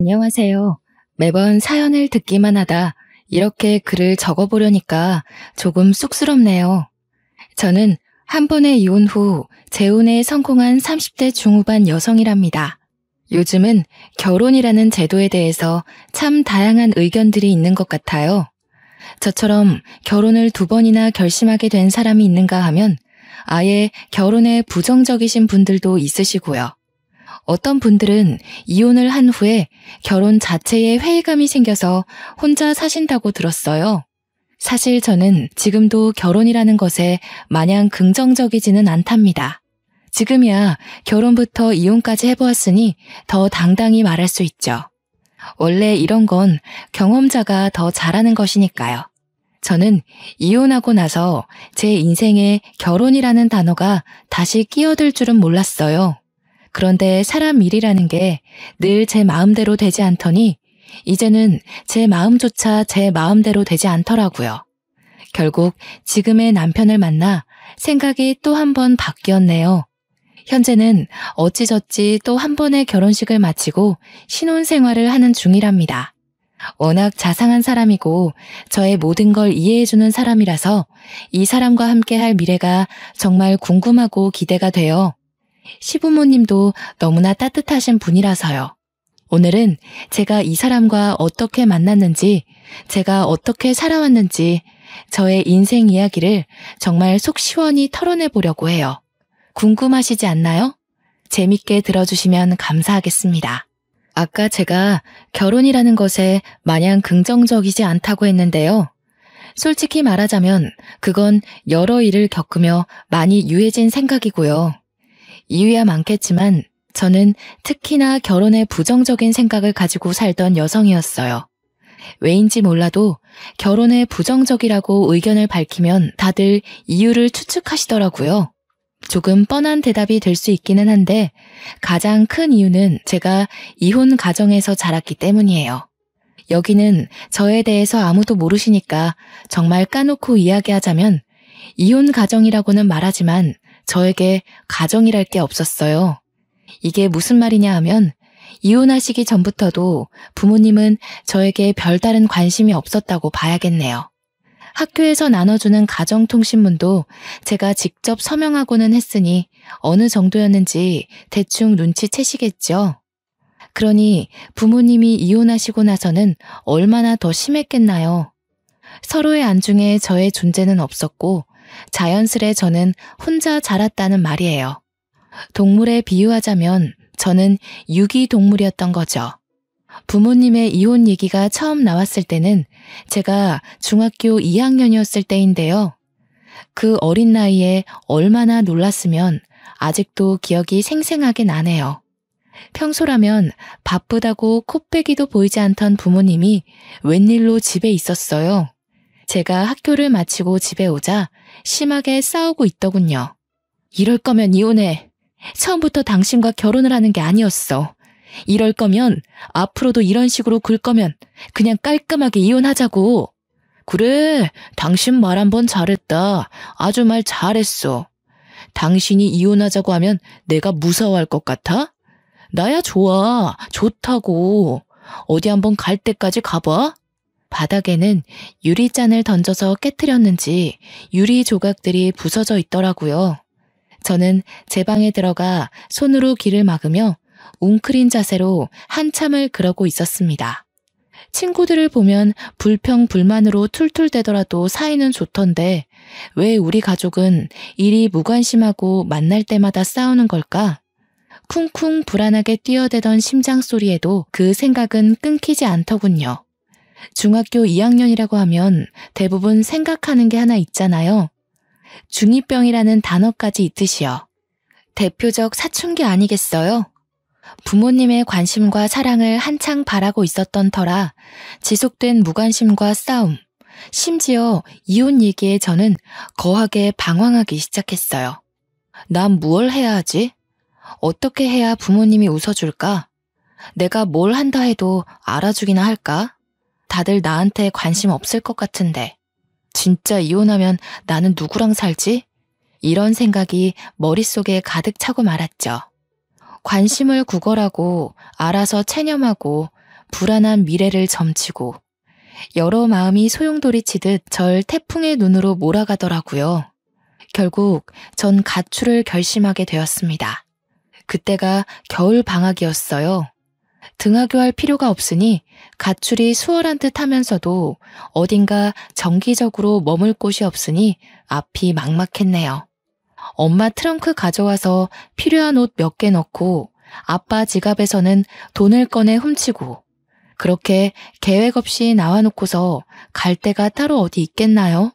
안녕하세요. 매번 사연을 듣기만 하다 이렇게 글을 적어보려니까 조금 쑥스럽네요. 저는 한 번의 이혼 후 재혼에 성공한 30대 중후반 여성이랍니다. 요즘은 결혼이라는 제도에 대해서 참 다양한 의견들이 있는 것 같아요. 저처럼 결혼을 2번이나 결심하게 된 사람이 있는가 하면 아예 결혼에 부정적이신 분들도 있으시고요. 어떤 분들은 이혼을 한 후에 결혼 자체에 회의감이 생겨서 혼자 사신다고 들었어요. 사실 저는 지금도 결혼이라는 것에 마냥 긍정적이지는 않답니다. 지금이야 결혼부터 이혼까지 해보았으니 더 당당히 말할 수 있죠. 원래 이런 건 경험자가 더 잘하는 것이니까요. 저는 이혼하고 나서 제 인생에 결혼이라는 단어가 다시 끼어들 줄은 몰랐어요. 그런데 사람 일이라는 게 늘 제 마음대로 되지 않더니 이제는 제 마음조차 제 마음대로 되지 않더라고요. 결국 지금의 남편을 만나 생각이 또 한 번 바뀌었네요. 현재는 어찌저찌 또 한 번의 결혼식을 마치고 신혼생활을 하는 중이랍니다. 워낙 자상한 사람이고 저의 모든 걸 이해해주는 사람이라서 이 사람과 함께 할 미래가 정말 궁금하고 기대가 돼요. 시부모님도 너무나 따뜻하신 분이라서요. 오늘은 제가 이 사람과 어떻게 만났는지, 제가 어떻게 살아왔는지, 저의 인생 이야기를 정말 속 시원히 털어내보려고 해요. 궁금하시지 않나요? 재밌게 들어주시면 감사하겠습니다. 아까 제가 결혼이라는 것에 마냥 긍정적이지 않다고 했는데요. 솔직히 말하자면 그건 여러 일을 겪으며 많이 유해진 생각이고요. 이유야 많겠지만 저는 특히나 결혼에 부정적인 생각을 가지고 살던 여성이었어요. 왜인지 몰라도 결혼에 부정적이라고 의견을 밝히면 다들 이유를 추측하시더라고요. 조금 뻔한 대답이 될 수 있기는 한데 가장 큰 이유는 제가 이혼 가정에서 자랐기 때문이에요. 여기는 저에 대해서 아무도 모르시니까 정말 까놓고 이야기하자면 이혼 가정이라고는 말하지만 저에게 가정이랄 게 없었어요. 이게 무슨 말이냐 하면 이혼하시기 전부터도 부모님은 저에게 별다른 관심이 없었다고 봐야겠네요. 학교에서 나눠주는 가정통신문도 제가 직접 서명하고는 했으니 어느 정도였는지 대충 눈치채시겠죠. 그러니 부모님이 이혼하시고 나서는 얼마나 더 심했겠나요. 서로의 안중에 저의 존재는 없었고 자연스레 저는 혼자 자랐다는 말이에요. 동물에 비유하자면 저는 유기동물이었던 거죠. 부모님의 이혼 얘기가 처음 나왔을 때는 제가 중학교 2학년이었을 때인데요. 그 어린 나이에 얼마나 놀랐으면 아직도 기억이 생생하게 나네요. 평소라면 바쁘다고 코빼기도 보이지 않던 부모님이 웬일로 집에 있었어요. 제가 학교를 마치고 집에 오자 심하게 싸우고 있더군요. 이럴 거면 이혼해. 처음부터 당신과 결혼을 하는 게 아니었어. 이럴 거면 앞으로도 이런 식으로 굴 거면 그냥 깔끔하게 이혼하자고. 그래, 당신 말 한번 잘했다. 아주 말 잘했어. 당신이 이혼하자고 하면 내가 무서워할 것 같아? 나야 좋아. 좋다고. 어디 한번 갈 때까지 가봐. 바닥에는 유리잔을 던져서 깨트렸는지 유리 조각들이 부서져 있더라고요. 저는 제 방에 들어가 손으로 귀를 막으며 웅크린 자세로 한참을 그러고 있었습니다. 친구들을 보면 불평불만으로 툴툴대더라도 사이는 좋던데 왜 우리 가족은 이리 무관심하고 만날 때마다 싸우는 걸까? 쿵쿵 불안하게 뛰어대던 심장 소리에도 그 생각은 끊기지 않더군요. 중학교 2학년이라고 하면 대부분 생각하는 게 하나 있잖아요. 중2병이라는 단어까지 있듯이요. 대표적 사춘기 아니겠어요? 부모님의 관심과 사랑을 한창 바라고 있었던 터라 지속된 무관심과 싸움, 심지어 이혼 얘기에 저는 거하게 방황하기 시작했어요. 난 뭘 해야 하지? 어떻게 해야 부모님이 웃어줄까? 내가 뭘 한다 해도 알아주기나 할까? 다들 나한테 관심 없을 것 같은데. 진짜 이혼하면 나는 누구랑 살지? 이런 생각이 머릿속에 가득 차고 말았죠. 관심을 구걸하고 알아서 체념하고 불안한 미래를 점치고 여러 마음이 소용돌이치듯 절 태풍의 눈으로 몰아가더라고요. 결국 전 가출을 결심하게 되었습니다. 그때가 겨울 방학이었어요. 등하교할 필요가 없으니 가출이 수월한 듯 하면서도 어딘가 정기적으로 머물 곳이 없으니 앞이 막막했네요. 엄마 트렁크 가져와서 필요한 옷 몇 개 넣고 아빠 지갑에서는 돈을 꺼내 훔치고 그렇게 계획 없이 나와놓고서 갈 데가 따로 어디 있겠나요?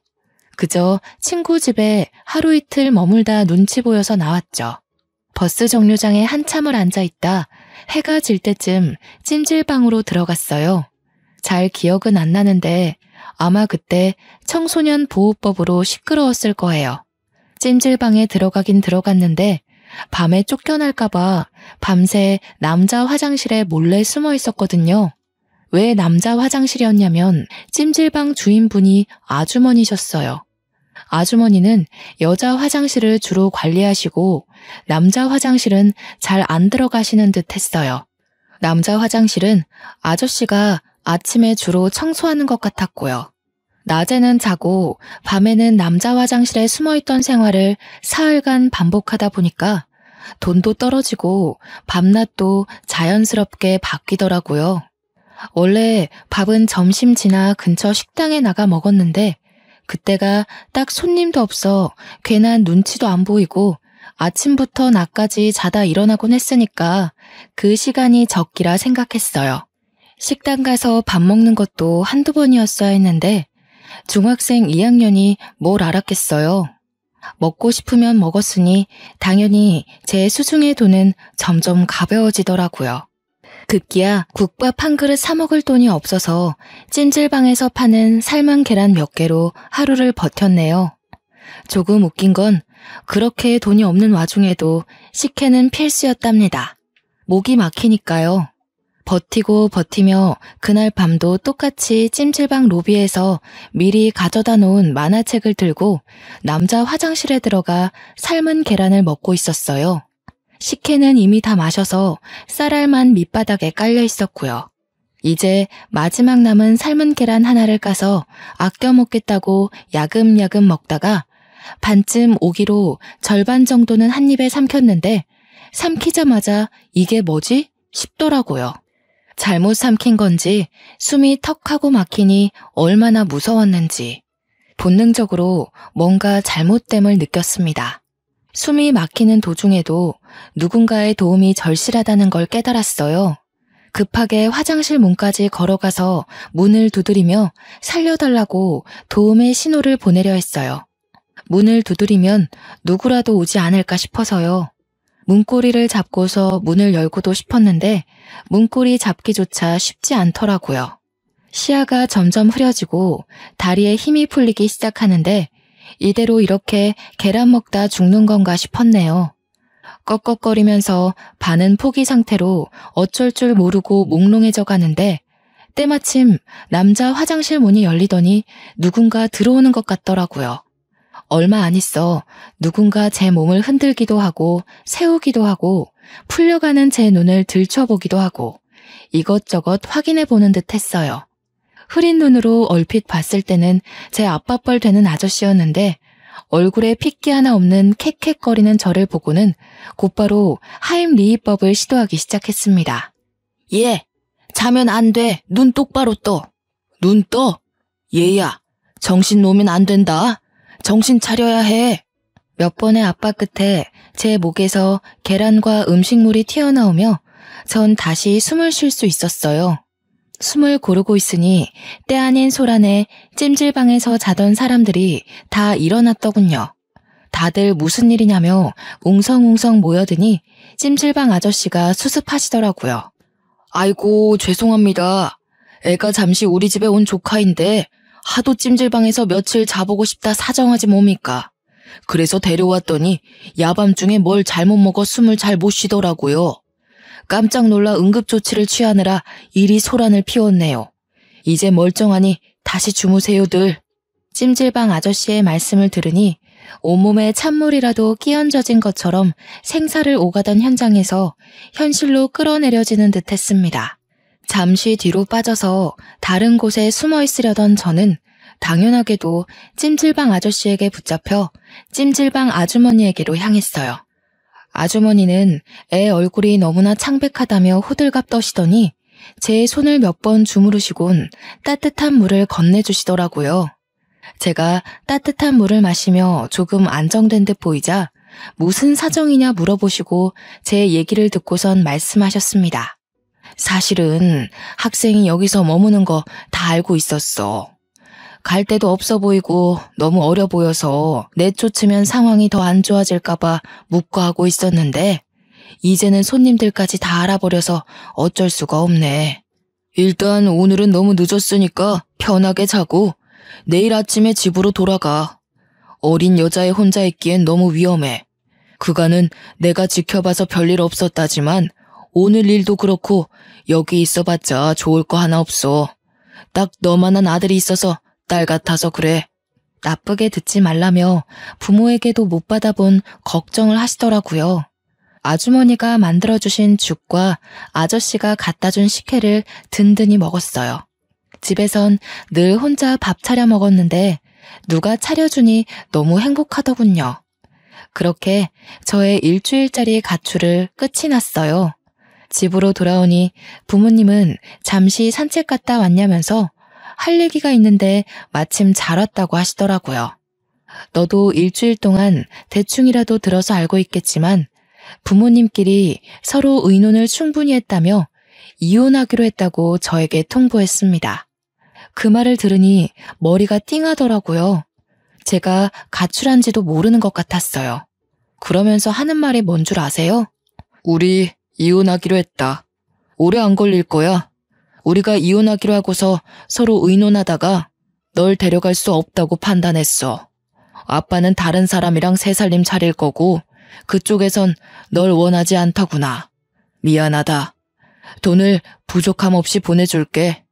그저 친구 집에 하루 이틀 머물다 눈치 보여서 나왔죠. 버스 정류장에 한참을 앉아있다 해가 질 때쯤 찜질방으로 들어갔어요. 잘 기억은 안 나는데 아마 그때 청소년 보호법으로 시끄러웠을 거예요. 찜질방에 들어가긴 들어갔는데 밤에 쫓겨날까봐 밤새 남자 화장실에 몰래 숨어 있었거든요. 왜 남자 화장실이었냐면 찜질방 주인분이 아주머니셨어요. 아주머니는 여자 화장실을 주로 관리하시고 남자 화장실은 잘 안 들어가시는 듯 했어요. 남자 화장실은 아저씨가 아침에 주로 청소하는 것 같았고요. 낮에는 자고 밤에는 남자 화장실에 숨어있던 생활을 사흘간 반복하다 보니까 돈도 떨어지고 밤낮도 자연스럽게 바뀌더라고요. 원래 밥은 점심 지나 근처 식당에 나가 먹었는데 그때가 딱 손님도 없어 괜한 눈치도 안 보이고 아침부터 낮까지 자다 일어나곤 했으니까 그 시간이 적기라 생각했어요. 식당 가서 밥 먹는 것도 한두 번이었어야 했는데 중학생 2학년이 뭘 알았겠어요. 먹고 싶으면 먹었으니 당연히 제 수중의 돈은 점점 가벼워지더라고요. 급기야 국밥 한 그릇 사 먹을 돈이 없어서 찜질방에서 파는 삶은 계란 몇 개로 하루를 버텼네요. 조금 웃긴 건 그렇게 돈이 없는 와중에도 식혜는 필수였답니다. 목이 막히니까요. 버티고 버티며 그날 밤도 똑같이 찜질방 로비에서 미리 가져다 놓은 만화책을 들고 남자 화장실에 들어가 삶은 계란을 먹고 있었어요. 식혜는 이미 다 마셔서 쌀알만 밑바닥에 깔려 있었고요. 이제 마지막 남은 삶은 계란 하나를 까서 아껴 먹겠다고 야금야금 먹다가 반쯤 오기로 절반 정도는 한 입에 삼켰는데 삼키자마자 이게 뭐지? 싶더라고요. 잘못 삼킨 건지 숨이 턱하고 막히니 얼마나 무서웠는지 본능적으로 뭔가 잘못됨을 느꼈습니다. 숨이 막히는 도중에도 누군가의 도움이 절실하다는 걸 깨달았어요. 급하게 화장실 문까지 걸어가서 문을 두드리며 살려달라고 도움의 신호를 보내려 했어요. 문을 두드리면 누구라도 오지 않을까 싶어서요. 문고리를 잡고서 문을 열고도 싶었는데 문고리 잡기조차 쉽지 않더라고요. 시야가 점점 흐려지고 다리에 힘이 풀리기 시작하는데 이대로 이렇게 계란 먹다 죽는 건가 싶었네요. 꺽꺽거리면서 반은 포기 상태로 어쩔 줄 모르고 몽롱해져 가는데 때마침 남자 화장실 문이 열리더니 누군가 들어오는 것 같더라고요. 얼마 안 있어 누군가 제 몸을 흔들기도 하고 세우기도 하고 풀려가는 제 눈을 들춰보기도 하고 이것저것 확인해보는 듯 했어요. 흐린 눈으로 얼핏 봤을 때는 제 아빠뻘 되는 아저씨였는데 얼굴에 핏기 하나 없는 캑캑거리는 저를 보고는 곧바로 하임리히법을 시도하기 시작했습니다. 예, 자면 안 돼. 눈 똑바로 떠. 눈 떠? 얘야, 정신 놓으면 안 된다. 정신 차려야 해. 몇 번의 압박 끝에 제 목에서 계란과 음식물이 튀어나오며 전 다시 숨을 쉴 수 있었어요. 숨을 고르고 있으니 때 아닌 소란에 찜질방에서 자던 사람들이 다 일어났더군요. 다들 무슨 일이냐며 웅성웅성 모여드니 찜질방 아저씨가 수습하시더라고요. 아이고 죄송합니다. 애가 잠시 우리 집에 온 조카인데 하도 찜질방에서 며칠 자보고 싶다 사정하지 뭡니까? 그래서 데려왔더니 야밤중에 뭘 잘못 먹어 숨을 잘 못 쉬더라고요. 깜짝 놀라 응급조치를 취하느라 이리 소란을 피웠네요. 이제 멀쩡하니 다시 주무세요들. 찜질방 아저씨의 말씀을 들으니 온몸에 찬물이라도 끼얹어진 것처럼 생사를 오가던 현장에서 현실로 끌어내려지는 듯 했습니다. 잠시 뒤로 빠져서 다른 곳에 숨어 있으려던 저는 당연하게도 찜질방 아저씨에게 붙잡혀 찜질방 아주머니에게로 향했어요. 아주머니는 애 얼굴이 너무나 창백하다며 호들갑 떠시더니 제 손을 몇 번 주무르시곤 따뜻한 물을 건네주시더라고요. 제가 따뜻한 물을 마시며 조금 안정된 듯 보이자 무슨 사정이냐 물어보시고 제 얘기를 듣고선 말씀하셨습니다. 사실은 학생이 여기서 머무는 거 다 알고 있었어. 갈 데도 없어 보이고 너무 어려 보여서 내쫓으면 상황이 더 안 좋아질까봐 묵과하고 있었는데 이제는 손님들까지 다 알아버려서 어쩔 수가 없네. 일단 오늘은 너무 늦었으니까 편하게 자고 내일 아침에 집으로 돌아가. 어린 여자애 혼자 있기엔 너무 위험해. 그간은 내가 지켜봐서 별일 없었다지만 오늘 일도 그렇고 여기 있어봤자 좋을 거 하나 없어. 딱 너만한 아들이 있어서 딸 같아서 그래. 나쁘게 듣지 말라며 부모에게도 못 받아본 걱정을 하시더라고요. 아주머니가 만들어주신 죽과 아저씨가 갖다준 식혜를 든든히 먹었어요. 집에선 늘 혼자 밥 차려 먹었는데 누가 차려주니 너무 행복하더군요. 그렇게 저의 일주일짜리 가출을 끝이 났어요. 집으로 돌아오니 부모님은 잠시 산책 갔다 왔냐면서 할 얘기가 있는데 마침 잘 왔다고 하시더라고요. 너도 일주일 동안 대충이라도 들어서 알고 있겠지만 부모님끼리 서로 의논을 충분히 했다며 이혼하기로 했다고 저에게 통보했습니다. 그 말을 들으니 머리가 띵하더라고요. 제가 가출한지도 모르는 것 같았어요. 그러면서 하는 말이 뭔 줄 아세요? 우리 이혼하기로 했다. 오래 안 걸릴 거야. 우리가 이혼하기로 하고서 서로 의논하다가 널 데려갈 수 없다고 판단했어. 아빠는 다른 사람이랑 새 살림 차릴 거고 그쪽에선 널 원하지 않더구나. 미안하다. 돈을 부족함 없이 보내줄게.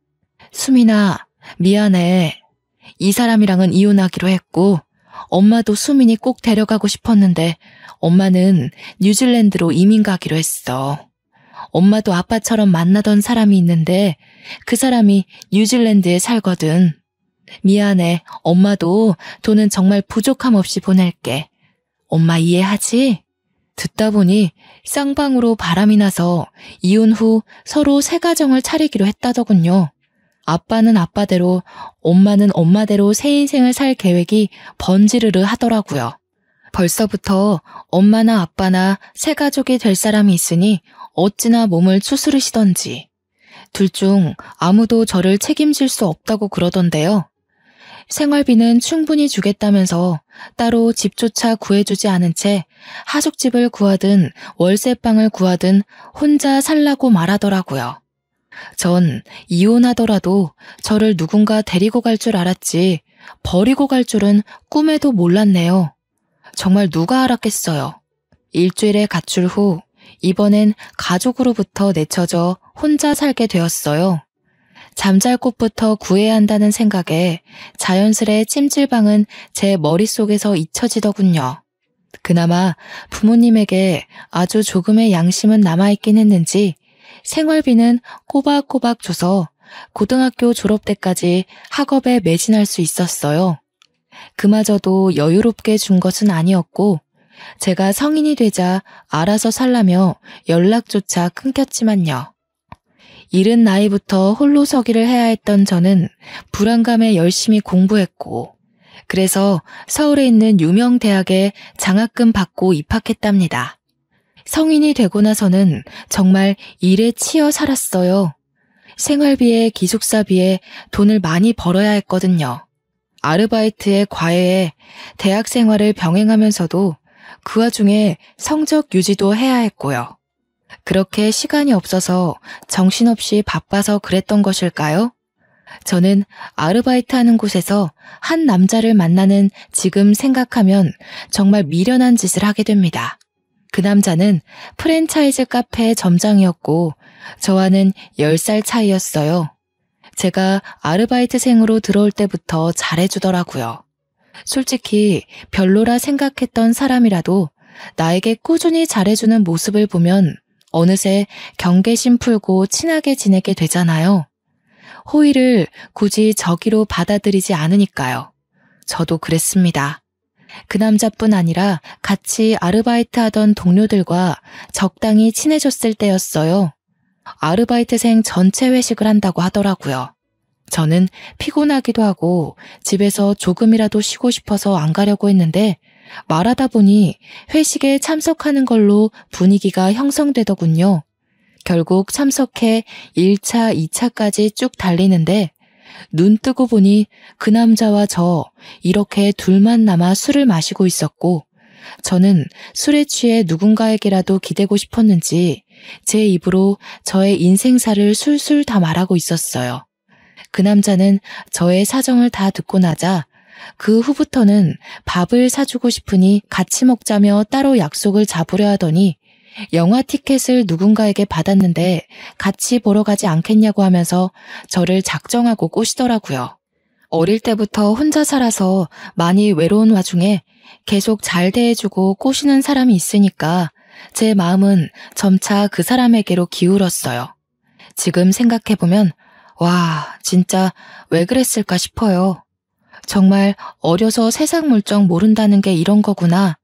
수민아, 미안해. 이 사람이랑은 이혼하기로 했고 엄마도 수민이 꼭 데려가고 싶었는데 엄마는 뉴질랜드로 이민 가기로 했어. 엄마도 아빠처럼 만나던 사람이 있는데 그 사람이 뉴질랜드에 살거든. 미안해. 엄마도 돈은 정말 부족함 없이 보낼게. 엄마 이해하지? 듣다 보니 쌍방으로 바람이 나서 이혼 후 서로 새 가정을 차리기로 했다더군요. 아빠는 아빠대로, 엄마는 엄마대로 새 인생을 살 계획이 번지르르 하더라고요. 벌써부터 엄마나 아빠나 새 가족이 될 사람이 있으니 어찌나 몸을 추스르시던지. 둘 중 아무도 저를 책임질 수 없다고 그러던데요. 생활비는 충분히 주겠다면서 따로 집조차 구해주지 않은 채 하숙집을 구하든 월세방을 구하든 혼자 살라고 말하더라고요. 전 이혼하더라도 저를 누군가 데리고 갈 줄 알았지 버리고 갈 줄은 꿈에도 몰랐네요. 정말 누가 알았겠어요. 일주일의 가출 후 이번엔 가족으로부터 내쳐져 혼자 살게 되었어요. 잠잘 곳부터 구해야 한다는 생각에 자연스레 찜질방은 제 머릿속에서 잊혀지더군요. 그나마 부모님에게 아주 조금의 양심은 남아있긴 했는지 생활비는 꼬박꼬박 줘서 고등학교 졸업 때까지 학업에 매진할 수 있었어요. 그마저도 여유롭게 준 것은 아니었고 제가 성인이 되자 알아서 살라며 연락조차 끊겼지만요. 이른 나이부터 홀로 서기를 해야 했던 저는 불안감에 열심히 공부했고 그래서 서울에 있는 유명 대학에 장학금 받고 입학했답니다. 성인이 되고 나서는 정말 일에 치여 살았어요. 생활비에 기숙사비에 돈을 많이 벌어야 했거든요. 아르바이트에 과외에 대학 생활을 병행하면서도 그 와중에 성적 유지도 해야 했고요. 그렇게 시간이 없어서 정신없이 바빠서 그랬던 것일까요? 저는 아르바이트하는 곳에서 한 남자를 만나는 지금 생각하면 정말 미련한 짓을 하게 됩니다. 그 남자는 프랜차이즈 카페 점장이었고 저와는 10살 차이였어요. 제가 아르바이트생으로 들어올 때부터 잘해주더라고요. 솔직히 별로라 생각했던 사람이라도 나에게 꾸준히 잘해주는 모습을 보면 어느새 경계심 풀고 친하게 지내게 되잖아요. 호의를 굳이 저기로 받아들이지 않으니까요. 저도 그랬습니다. 그 남자뿐 아니라 같이 아르바이트 하던 동료들과 적당히 친해졌을 때였어요. 아르바이트생 전체 회식을 한다고 하더라고요. 저는 피곤하기도 하고 집에서 조금이라도 쉬고 싶어서 안 가려고 했는데 말하다 보니 회식에 참석하는 걸로 분위기가 형성되더군요. 결국 참석해 1차, 2차까지 쭉 달리는데 눈 뜨고 보니 그 남자와 저 이렇게 둘만 남아 술을 마시고 있었고 저는 술에 취해 누군가에게라도 기대고 싶었는지 제 입으로 저의 인생사를 술술 다 말하고 있었어요. 그 남자는 저의 사정을 다 듣고 나자 그 후부터는 밥을 사주고 싶으니 같이 먹자며 따로 약속을 잡으려 하더니 영화 티켓을 누군가에게 받았는데 같이 보러 가지 않겠냐고 하면서 저를 작정하고 꼬시더라고요. 어릴 때부터 혼자 살아서 많이 외로운 와중에 계속 잘 대해주고 꼬시는 사람이 있으니까 제 마음은 점차 그 사람에게로 기울었어요. 지금 생각해보면 와, 진짜 왜 그랬을까 싶어요. 정말 어려서 세상 물정 모른다는 게 이런 거구나.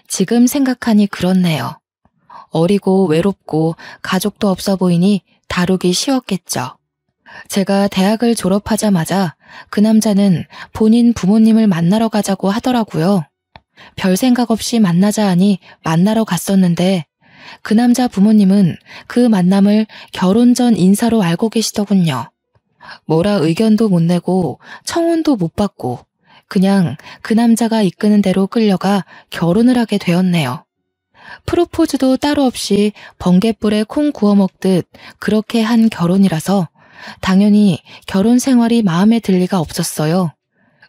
지금 생각하니 그렇네요. 어리고 외롭고 가족도 없어 보이니 다루기 쉬웠겠죠. 제가 대학을 졸업하자마자 그 남자는 본인 부모님을 만나러 가자고 하더라고요. 별 생각 없이 만나자 하니 만나러 갔었는데 그 남자 부모님은 그 만남을 결혼 전 인사로 알고 계시더군요. 뭐라 의견도 못 내고 청혼도 못 받고 그냥 그 남자가 이끄는 대로 끌려가 결혼을 하게 되었네요. 프로포즈도 따로 없이 번갯불에 콩 구워 먹듯 그렇게 한 결혼이라서 당연히 결혼 생활이 마음에 들 리가 없었어요.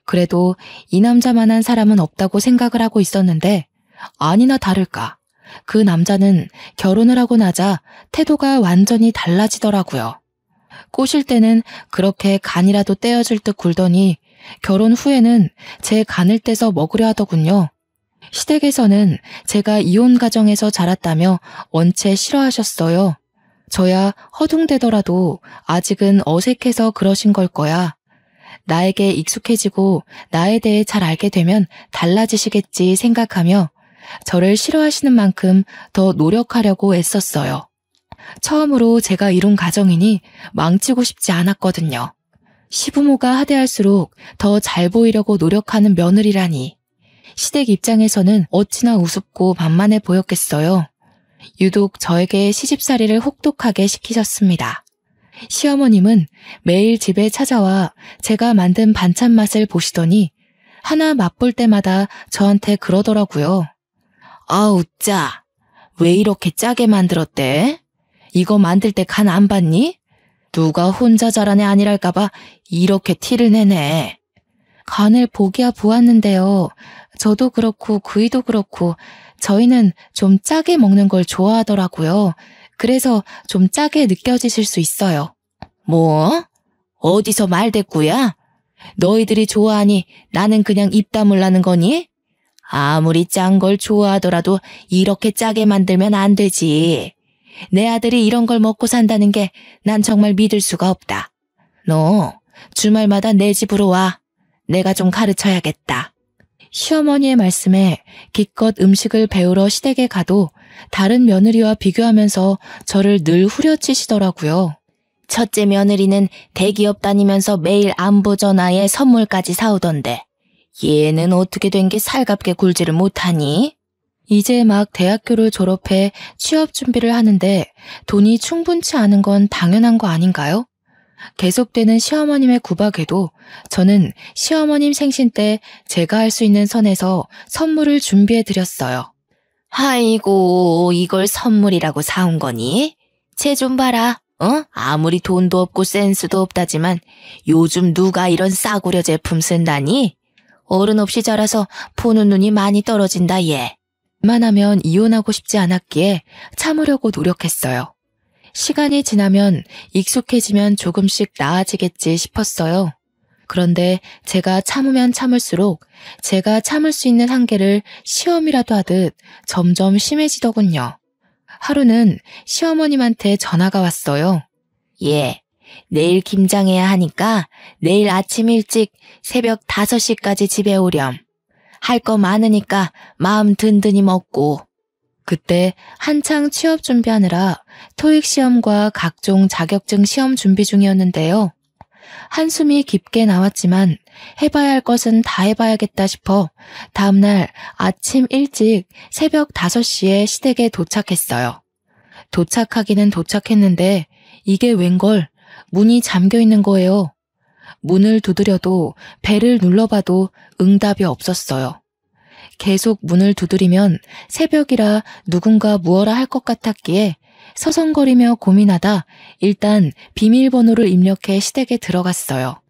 그래도 이 남자만한 사람은 없다고 생각을 하고 있었는데 아니나 다를까 그 남자는 결혼을 하고 나자 태도가 완전히 달라지더라고요. 꼬실 때는 그렇게 간이라도 떼어줄 듯 굴더니 결혼 후에는 제 간을 떼서 먹으려 하더군요. 시댁에서는 제가 이혼 가정에서 자랐다며 원체 싫어하셨어요. 저야 허둥대더라도 아직은 어색해서 그러신 걸 거야. 나에게 익숙해지고 나에 대해 잘 알게 되면 달라지시겠지 생각하며 저를 싫어하시는 만큼 더 노력하려고 애썼어요. 처음으로 제가 이룬 가정이니 망치고 싶지 않았거든요. 시부모가 하대할수록 더 잘 보이려고 노력하는 며느리라니. 시댁 입장에서는 어찌나 우습고 만만해 보였겠어요. 유독 저에게 시집살이를 혹독하게 시키셨습니다. 시어머님은 매일 집에 찾아와 제가 만든 반찬 맛을 보시더니 하나 맛볼 때마다 저한테 그러더라고요. 아우 짜, 왜 이렇게 짜게 만들었대? 이거 만들 때 간 안 봤니? 누가 혼자 잘한 애 아니랄까봐 이렇게 티를 내네. 간을 보기야 보았는데요. 저도 그렇고 그이도 그렇고 저희는 좀 짜게 먹는 걸 좋아하더라고요. 그래서 좀 짜게 느껴지실 수 있어요. 뭐? 어디서 말대꾸야? 너희들이 좋아하니 나는 그냥 입 다물라는 거니? 아무리 짠 걸 좋아하더라도 이렇게 짜게 만들면 안 되지. 내 아들이 이런 걸 먹고 산다는 게 난 정말 믿을 수가 없다. 너 주말마다 내 집으로 와. 내가 좀 가르쳐야겠다. 시어머니의 말씀에 기껏 음식을 배우러 시댁에 가도 다른 며느리와 비교하면서 저를 늘 후려치시더라고요. 첫째 며느리는 대기업 다니면서 매일 안부 전화에 선물까지 사오던데 얘는 어떻게 된 게 살갑게 굴지를 못하니? 이제 막 대학교를 졸업해 취업 준비를 하는데 돈이 충분치 않은 건 당연한 거 아닌가요? 계속되는 시어머님의 구박에도 저는 시어머님 생신 때 제가 할 수 있는 선에서 선물을 준비해 드렸어요. 아이고, 이걸 선물이라고 사온 거니? 쟤 좀 봐라. 아무리 돈도 없고 센스도 없다지만 요즘 누가 이런 싸구려 제품 쓴다니? 어른 없이 자라서 보는 눈이 많이 떨어진다 얘. 웬만하면 이혼하고 싶지 않았기에 참으려고 노력했어요. 시간이 지나면 익숙해지면 조금씩 나아지겠지 싶었어요. 그런데 제가 참으면 참을수록 제가 참을 수 있는 한계를 시험이라도 하듯 점점 심해지더군요. 하루는 시어머님한테 전화가 왔어요. 예, 내일 김장해야 하니까 내일 아침 일찍 새벽 5시까지 집에 오렴. 할 거 많으니까 마음 든든히 먹고. 그때 한창 취업 준비하느라 토익 시험과 각종 자격증 시험 준비 중이었는데요. 한숨이 깊게 나왔지만 해봐야 할 것은 다 해봐야겠다 싶어 다음날 아침 일찍 새벽 5시에 시댁에 도착했어요. 도착하기는 도착했는데 이게 웬걸 문이 잠겨 있는 거예요. 문을 두드려도 벨을 눌러봐도 응답이 없었어요. 계속 문을 두드리면 새벽이라 누군가 무어라 할 것 같았기에 서성거리며 고민하다 일단 비밀번호를 입력해 시댁에 들어갔어요.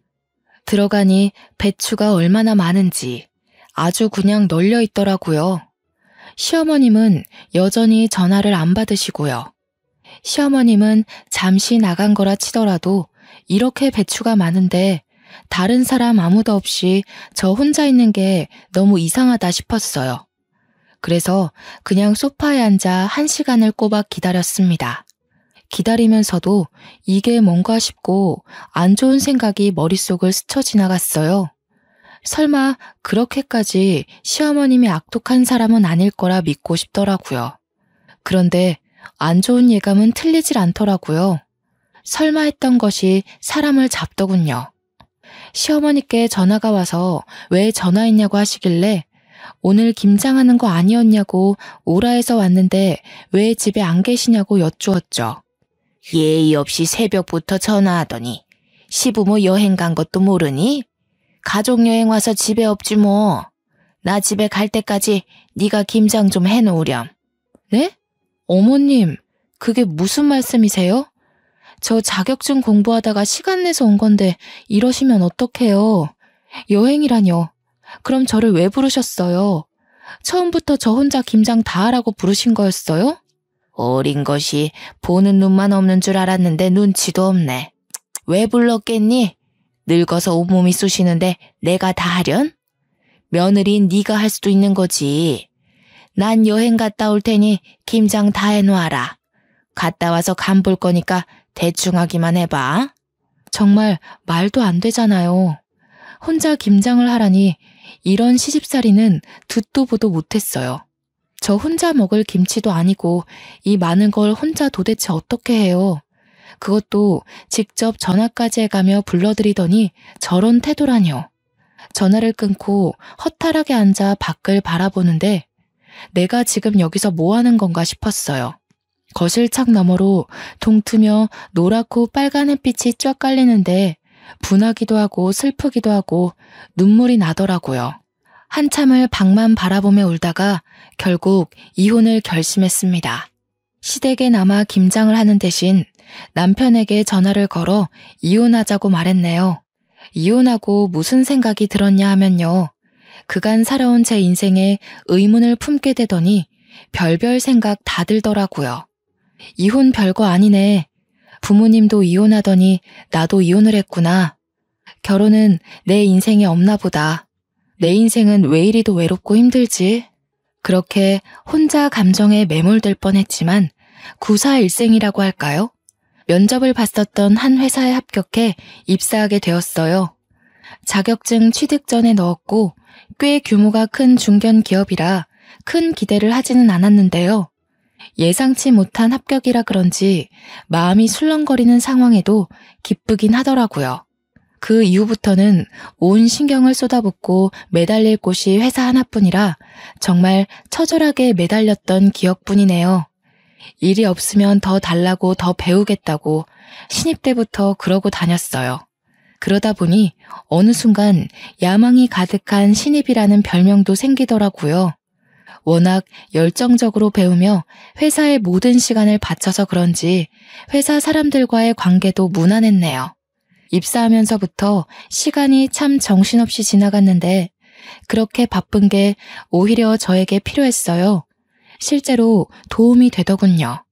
들어가니 배추가 얼마나 많은지 아주 그냥 널려 있더라고요. 시어머님은 여전히 전화를 안 받으시고요. 시어머님은 잠시 나간 거라 치더라도 이렇게 배추가 많은데 다른 사람 아무도 없이 저 혼자 있는 게 너무 이상하다 싶었어요. 그래서 그냥 소파에 앉아 1시간을 꼬박 기다렸습니다. 기다리면서도 이게 뭔가 싶고 안 좋은 생각이 머릿속을 스쳐 지나갔어요. 설마 그렇게까지 시어머님이 악독한 사람은 아닐 거라 믿고 싶더라고요. 그런데 안 좋은 예감은 틀리질 않더라고요. 설마 했던 것이 사람을 잡더군요. 시어머니께 전화가 와서 왜 전화했냐고 하시길래 오늘 김장하는 거 아니었냐고 오라 해서 왔는데 왜 집에 안 계시냐고 여쭈었죠. 예의 없이 새벽부터 전화하더니 시부모 여행 간 것도 모르니? 가족여행 와서 집에 없지 뭐. 나 집에 갈 때까지 네가 김장 좀 해놓으렴. 네? 어머님, 그게 무슨 말씀이세요? 저 자격증 공부하다가 시간 내서 온 건데 이러시면 어떡해요? 여행이라뇨. 그럼 저를 왜 부르셨어요? 처음부터 저 혼자 김장 다 하라고 부르신 거였어요? 어린 것이 보는 눈만 없는 줄 알았는데 눈치도 없네. 왜 불렀겠니? 늙어서 온몸이 쑤시는데 내가 다 하련? 며느리인 네가 할 수도 있는 거지. 난 여행 갔다 올 테니 김장 다 해놓아라. 갔다 와서 간 볼 거니까 대충 하기만 해봐. 정말 말도 안 되잖아요. 혼자 김장을 하라니 이런 시집살이는 듣도 보도 못했어요. 저 혼자 먹을 김치도 아니고 이 많은 걸 혼자 도대체 어떻게 해요? 그것도 직접 전화까지 해가며 불러드리더니 저런 태도라뇨. 전화를 끊고 허탈하게 앉아 밖을 바라보는데 내가 지금 여기서 뭐 하는 건가 싶었어요. 거실 창 너머로 동트며 노랗고 빨간 햇빛이 쫙 깔리는데 분하기도 하고 슬프기도 하고 눈물이 나더라고요. 한참을 방만 바라보며 울다가 결국 이혼을 결심했습니다. 시댁에 남아 김장을 하는 대신 남편에게 전화를 걸어 이혼하자고 말했네요. 이혼하고 무슨 생각이 들었냐 하면요. 그간 살아온 제 인생에 의문을 품게 되더니 별별 생각 다 들더라고요. 이혼 별거 아니네. 부모님도 이혼하더니 나도 이혼을 했구나. 결혼은 내 인생에 없나 보다. 내 인생은 왜 이리도 외롭고 힘들지? 그렇게 혼자 감정에 매몰될 뻔했지만 구사일생이라고 할까요? 면접을 봤었던 한 회사에 합격해 입사하게 되었어요. 자격증 취득 전에 넣었고 꽤 규모가 큰 중견 기업이라 큰 기대를 하지는 않았는데요. 예상치 못한 합격이라 그런지 마음이 술렁거리는 상황에도 기쁘긴 하더라고요. 그 이후부터는 온 신경을 쏟아붓고 매달릴 곳이 회사 하나뿐이라 정말 처절하게 매달렸던 기억뿐이네요. 일이 없으면 더 달라고 더 배우겠다고 신입 때부터 그러고 다녔어요. 그러다 보니 어느 순간 야망이 가득한 신입이라는 별명도 생기더라고요. 워낙 열정적으로 배우며 회사의 모든 시간을 바쳐서 그런지 회사 사람들과의 관계도 무난했네요. 입사하면서부터 시간이 참 정신없이 지나갔는데 그렇게 바쁜 게 오히려 저에게 필요했어요. 실제로 도움이 되더군요.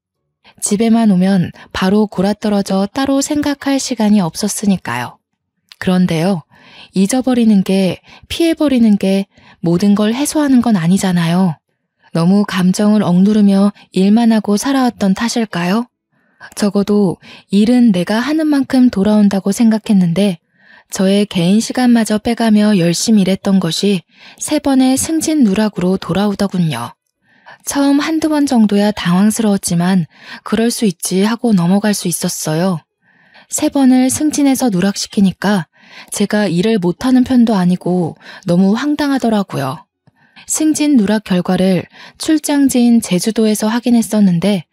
집에만 오면 바로 골아떨어져 따로 생각할 시간이 없었으니까요. 그런데요, 잊어버리는 게, 피해버리는 게 모든 걸 해소하는 건 아니잖아요. 너무 감정을 억누르며 일만 하고 살아왔던 탓일까요? 적어도 일은 내가 하는 만큼 돌아온다고 생각했는데 저의 개인 시간마저 빼가며 열심히 일했던 것이 3번의 승진 누락으로 돌아오더군요. 처음 한두 번 정도야 당황스러웠지만 그럴 수 있지 하고 넘어갈 수 있었어요. 3번을 승진해서 누락시키니까 제가 일을 못하는 편도 아니고 너무 황당하더라고요. 승진 누락 결과를 출장지인 제주도에서 확인했었는데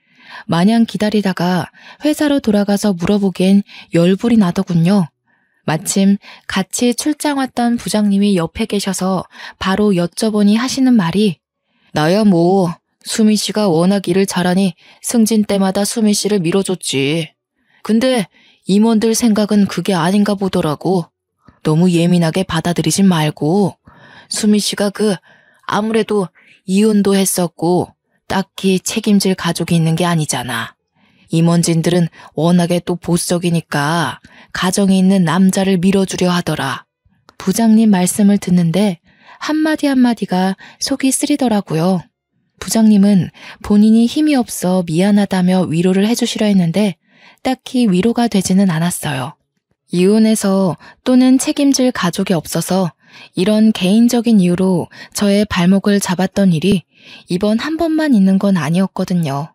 마냥 기다리다가 회사로 돌아가서 물어보기엔 열불이 나더군요. 마침 같이 출장 왔던 부장님이 옆에 계셔서 바로 여쭤보니 하시는 말이 나야 뭐 수미 씨가 워낙 일을 잘하니 승진 때마다 수미 씨를 밀어줬지. 근데 임원들 생각은 그게 아닌가 보더라고. 너무 예민하게 받아들이진 말고 수미 씨가 아무래도 이혼도 했었고 딱히 책임질 가족이 있는 게 아니잖아. 임원진들은 워낙에 또 보수적이니까 가정이 있는 남자를 밀어주려 하더라. 부장님 말씀을 듣는데 한마디 한마디가 속이 쓰리더라고요. 부장님은 본인이 힘이 없어 미안하다며 위로를 해주시려 했는데 딱히 위로가 되지는 않았어요. 이혼해서 또는 책임질 가족이 없어서 이런 개인적인 이유로 저의 발목을 잡았던 일이 이번 한 번만 있는 건 아니었거든요.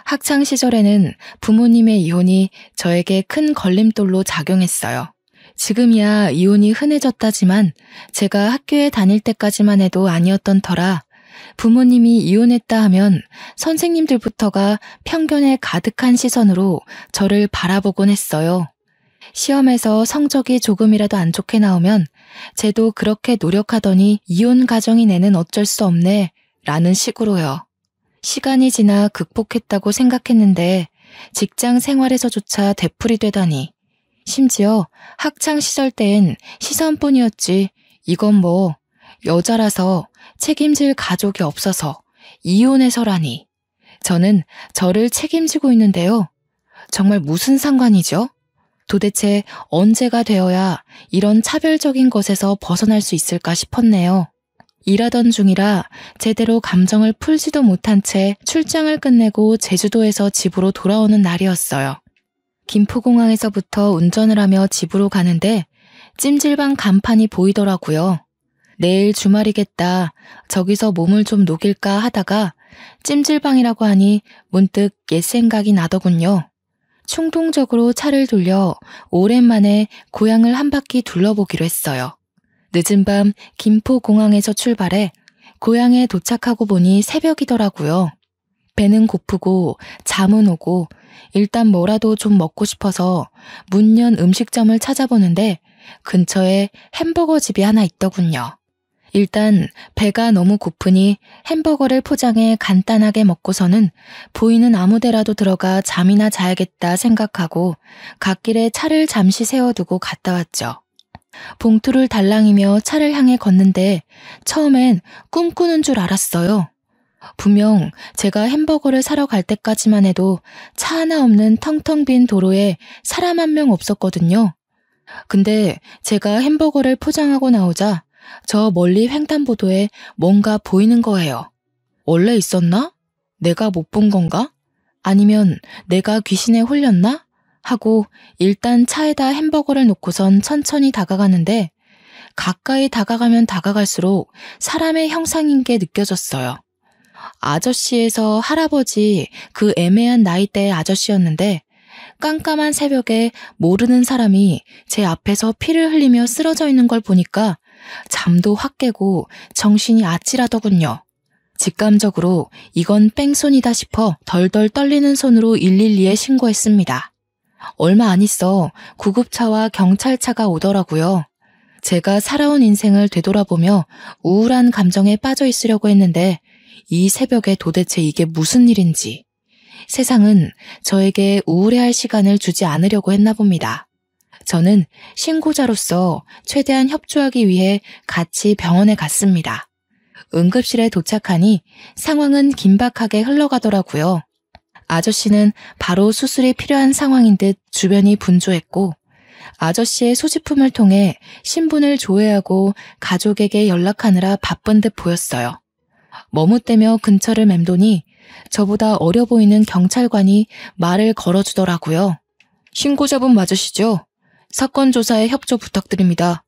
학창 시절에는 부모님의 이혼이 저에게 큰 걸림돌로 작용했어요. 지금이야 이혼이 흔해졌다지만 제가 학교에 다닐 때까지만 해도 아니었던 터라 부모님이 이혼했다 하면 선생님들부터가 편견에 가득한 시선으로 저를 바라보곤 했어요. 시험에서 성적이 조금이라도 안 좋게 나오면 쟤도 그렇게 노력하더니 이혼 가정이네는 어쩔 수 없네 라는 식으로요. 시간이 지나 극복했다고 생각했는데 직장 생활에서조차 되풀이 되다니. 심지어 학창 시절 땐 시선뿐이었지 이건 뭐 여자라서 책임질 가족이 없어서 이혼해서라니. 저는 저를 책임지고 있는데요. 정말 무슨 상관이죠? 도대체 언제가 되어야 이런 차별적인 것에서 벗어날 수 있을까 싶었네요. 일하던 중이라 제대로 감정을 풀지도 못한 채 출장을 끝내고 제주도에서 집으로 돌아오는 날이었어요. 김포공항에서부터 운전을 하며 집으로 가는데 찜질방 간판이 보이더라고요. 내일 주말이겠다. 저기서 몸을 좀 녹일까 하다가 찜질방이라고 하니 문득 옛 생각이 나더군요. 충동적으로 차를 돌려 오랜만에 고향을 한 바퀴 둘러보기로 했어요. 늦은 밤 김포공항에서 출발해 고향에 도착하고 보니 새벽이더라고요. 배는 고프고 잠은 오고 일단 뭐라도 좀 먹고 싶어서 문 연 음식점을 찾아보는데 근처에 햄버거 집이 하나 있더군요. 일단 배가 너무 고프니 햄버거를 포장해 간단하게 먹고서는 보이는 아무 데라도 들어가 잠이나 자야겠다 생각하고 갓길에 차를 잠시 세워두고 갔다 왔죠. 봉투를 달랑이며 차를 향해 걷는데 처음엔 꿈꾸는 줄 알았어요. 분명 제가 햄버거를 사러 갈 때까지만 해도 차 하나 없는 텅텅 빈 도로에 사람 한 명 없었거든요. 근데 제가 햄버거를 포장하고 나오자 저 멀리 횡단보도에 뭔가 보이는 거예요. 원래 있었나? 내가 못 본 건가? 아니면 내가 귀신에 홀렸나? 하고 일단 차에다 햄버거를 놓고선 천천히 다가가는데 가까이 다가가면 다가갈수록 사람의 형상인 게 느껴졌어요. 아저씨에서 할아버지 그 애매한 나이대의 아저씨였는데 깜깜한 새벽에 모르는 사람이 제 앞에서 피를 흘리며 쓰러져 있는 걸 보니까 잠도 확 깨고 정신이 아찔하더군요. 직감적으로 이건 뺑소니다 싶어 덜덜 떨리는 손으로 112에 신고했습니다. 얼마 안 있어 구급차와 경찰차가 오더라고요. 제가 살아온 인생을 되돌아보며 우울한 감정에 빠져 있으려고 했는데 이 새벽에 도대체 이게 무슨 일인지. 세상은 저에게 우울해할 시간을 주지 않으려고 했나 봅니다. 저는 신고자로서 최대한 협조하기 위해 같이 병원에 갔습니다. 응급실에 도착하니 상황은 긴박하게 흘러가더라고요. 아저씨는 바로 수술이 필요한 상황인 듯 주변이 분주했고 아저씨의 소지품을 통해 신분을 조회하고 가족에게 연락하느라 바쁜 듯 보였어요. 머뭇대며 근처를 맴도니 저보다 어려 보이는 경찰관이 말을 걸어주더라고요. 신고자분 맞으시죠? 사건 조사에 협조 부탁드립니다.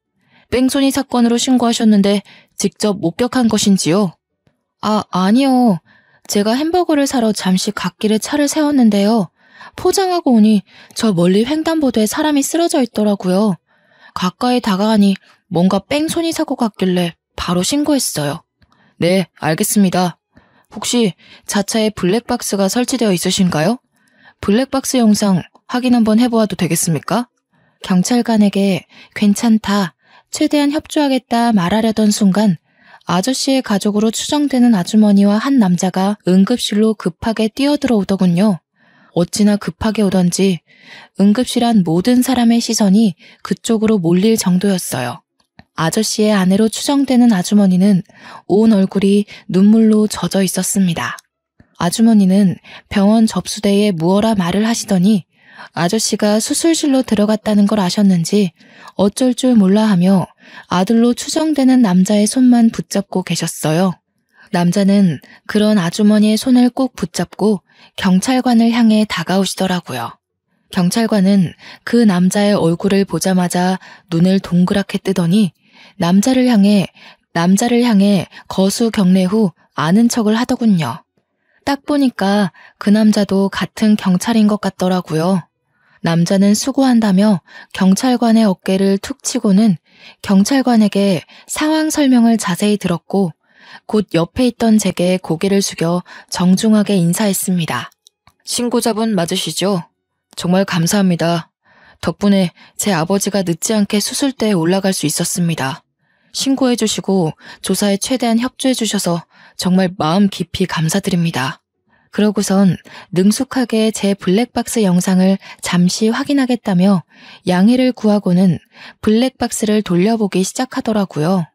뺑소니 사건으로 신고하셨는데 직접 목격한 것인지요? 아니요. 제가 햄버거를 사러 잠시 갓길에 차를 세웠는데요. 포장하고 오니 저 멀리 횡단보도에 사람이 쓰러져 있더라고요. 가까이 다가가니 뭔가 뺑소니 사고 같길래 바로 신고했어요. 네, 알겠습니다. 혹시 자차에 블랙박스가 설치되어 있으신가요? 블랙박스 영상 확인 한번 해보아도 되겠습니까? 경찰관에게 괜찮다, 최대한 협조하겠다 말하려던 순간 아저씨의 가족으로 추정되는 아주머니와 한 남자가 응급실로 급하게 뛰어들어오더군요. 어찌나 급하게 오던지 응급실 안 모든 사람의 시선이 그쪽으로 몰릴 정도였어요. 아저씨의 아내로 추정되는 아주머니는 온 얼굴이 눈물로 젖어 있었습니다. 아주머니는 병원 접수대에 무어라 말을 하시더니 아저씨가 수술실로 들어갔다는 걸 아셨는지 어쩔 줄 몰라 하며 아들로 추정되는 남자의 손만 붙잡고 계셨어요. 남자는 그런 아주머니의 손을 꼭 붙잡고 경찰관을 향해 다가오시더라고요. 경찰관은 그 남자의 얼굴을 보자마자 눈을 동그랗게 뜨더니 남자를 향해 거수 경례 후 아는 척을 하더군요. 딱 보니까 그 남자도 같은 경찰인 것 같더라고요. 남자는 수고한다며 경찰관의 어깨를 툭 치고는 경찰관에게 상황 설명을 자세히 들었고 곧 옆에 있던 제게 고개를 숙여 정중하게 인사했습니다. 신고자분 맞으시죠? 정말 감사합니다. 덕분에 제 아버지가 늦지 않게 수술대에 올라갈 수 있었습니다. 신고해 주시고 조사에 최대한 협조해 주셔서 정말 마음 깊이 감사드립니다. 그러고선 능숙하게 제 블랙박스 영상을 잠시 확인하겠다며 양해를 구하고는 블랙박스를 돌려보기 시작하더라고요.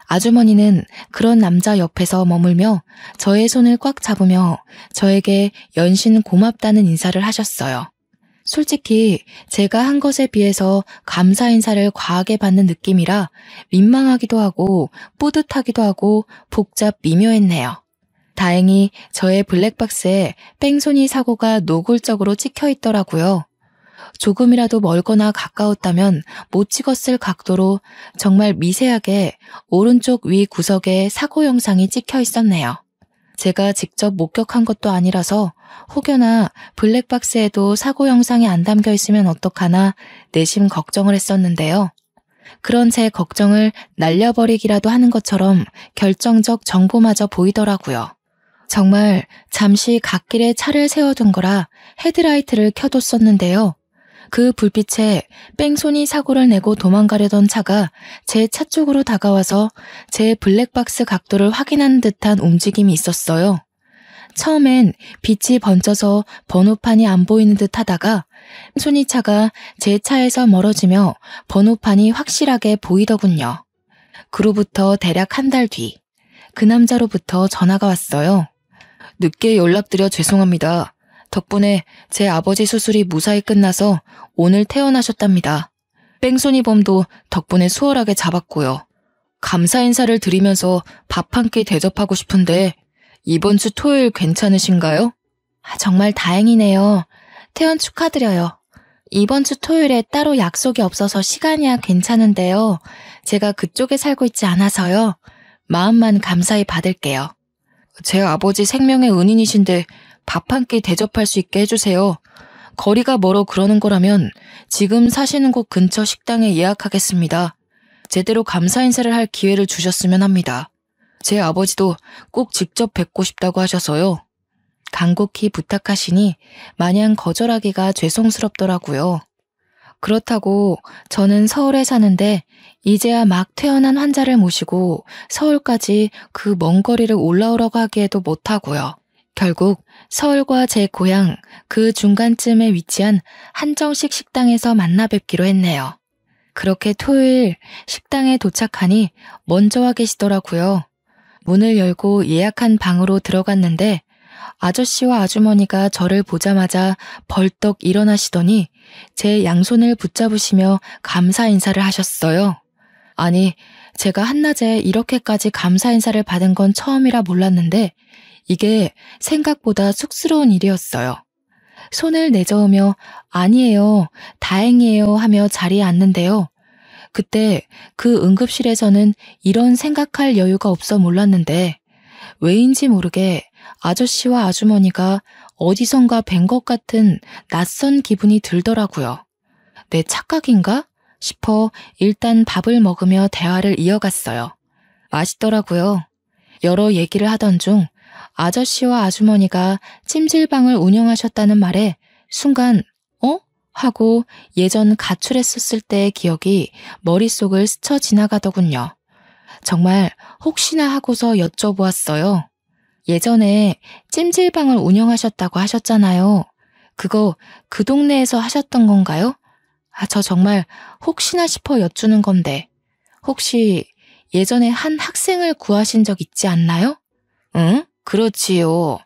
아주머니는 그런 남자 옆에서 머물며 저의 손을 꽉 잡으며 저에게 연신 고맙다는 인사를 하셨어요. 솔직히 제가 한 것에 비해서 감사 인사를 과하게 받는 느낌이라 민망하기도 하고 뿌듯하기도 하고 복잡 미묘했네요. 다행히 저의 블랙박스에 뺑소니 사고가 노골적으로 찍혀 있더라고요. 조금이라도 멀거나 가까웠다면 못 찍었을 각도로 정말 미세하게 오른쪽 위 구석에 사고 영상이 찍혀 있었네요. 제가 직접 목격한 것도 아니라서 혹여나 블랙박스에도 사고 영상이 안 담겨 있으면 어떡하나 내심 걱정을 했었는데요. 그런 제 걱정을 날려버리기라도 하는 것처럼 결정적 정보마저 보이더라고요. 정말 잠시 갓길에 차를 세워둔 거라 헤드라이트를 켜뒀었는데요. 그 불빛에 뺑소니 사고를 내고 도망가려던 차가 제 차 쪽으로 다가와서 제 블랙박스 각도를 확인하는 듯한 움직임이 있었어요. 처음엔 빛이 번져서 번호판이 안 보이는 듯 하다가 뺑소니 차가 제 차에서 멀어지며 번호판이 확실하게 보이더군요. 그로부터 대략 한 달 뒤, 그 남자로부터 전화가 왔어요. 늦게 연락드려 죄송합니다. 덕분에 제 아버지 수술이 무사히 끝나서 오늘 퇴원하셨답니다. 뺑소니범도 덕분에 수월하게 잡았고요. 감사 인사를 드리면서 밥 한 끼 대접하고 싶은데 이번 주 토요일 괜찮으신가요? 정말 다행이네요. 퇴원 축하드려요. 이번 주 토요일에 따로 약속이 없어서 시간이야 괜찮은데요. 제가 그쪽에 살고 있지 않아서요. 마음만 감사히 받을게요. 제 아버지 생명의 은인이신데 밥 한 끼 대접할 수 있게 해주세요. 거리가 멀어 그러는 거라면 지금 사시는 곳 근처 식당에 예약하겠습니다. 제대로 감사 인사를 할 기회를 주셨으면 합니다. 제 아버지도 꼭 직접 뵙고 싶다고 하셔서요. 간곡히 부탁하시니 마냥 거절하기가 죄송스럽더라고요. 그렇다고 저는 서울에 사는데 이제야 막 퇴원한 환자를 모시고 서울까지 그 먼 거리를 올라오라고 하기에도 못하고요. 결국 서울과 제 고향 그 중간쯤에 위치한 한정식 식당에서 만나 뵙기로 했네요. 그렇게 토요일 식당에 도착하니 먼저 와 계시더라고요. 문을 열고 예약한 방으로 들어갔는데 아저씨와 아주머니가 저를 보자마자 벌떡 일어나시더니 제 양손을 붙잡으시며 감사 인사를 하셨어요. 아니, 제가 한낮에 이렇게까지 감사 인사를 받은 건 처음이라 몰랐는데 이게 생각보다 쑥스러운 일이었어요. 손을 내저으며 아니에요, 다행이에요 하며 자리에 앉는데요. 그때 그 응급실에서는 이런 생각할 여유가 없어 몰랐는데 왜인지 모르게 아저씨와 아주머니가 어디선가 뵌 것 같은 낯선 기분이 들더라고요. 내 착각인가 싶어 일단 밥을 먹으며 대화를 이어갔어요. 맛있더라고요. 여러 얘기를 하던 중 아저씨와 아주머니가 찜질방을 운영하셨다는 말에 순간 하고 예전 가출했었을 때의 기억이 머릿속을 스쳐 지나가더군요. 정말 혹시나 하고서 여쭤보았어요. 예전에 찜질방을 운영하셨다고 하셨잖아요. 그거 그 동네에서 하셨던 건가요? 저 정말 혹시나 싶어 여쭈는 건데 혹시 예전에 한 학생을 구하신 적 있지 않나요? 응? 그렇지요.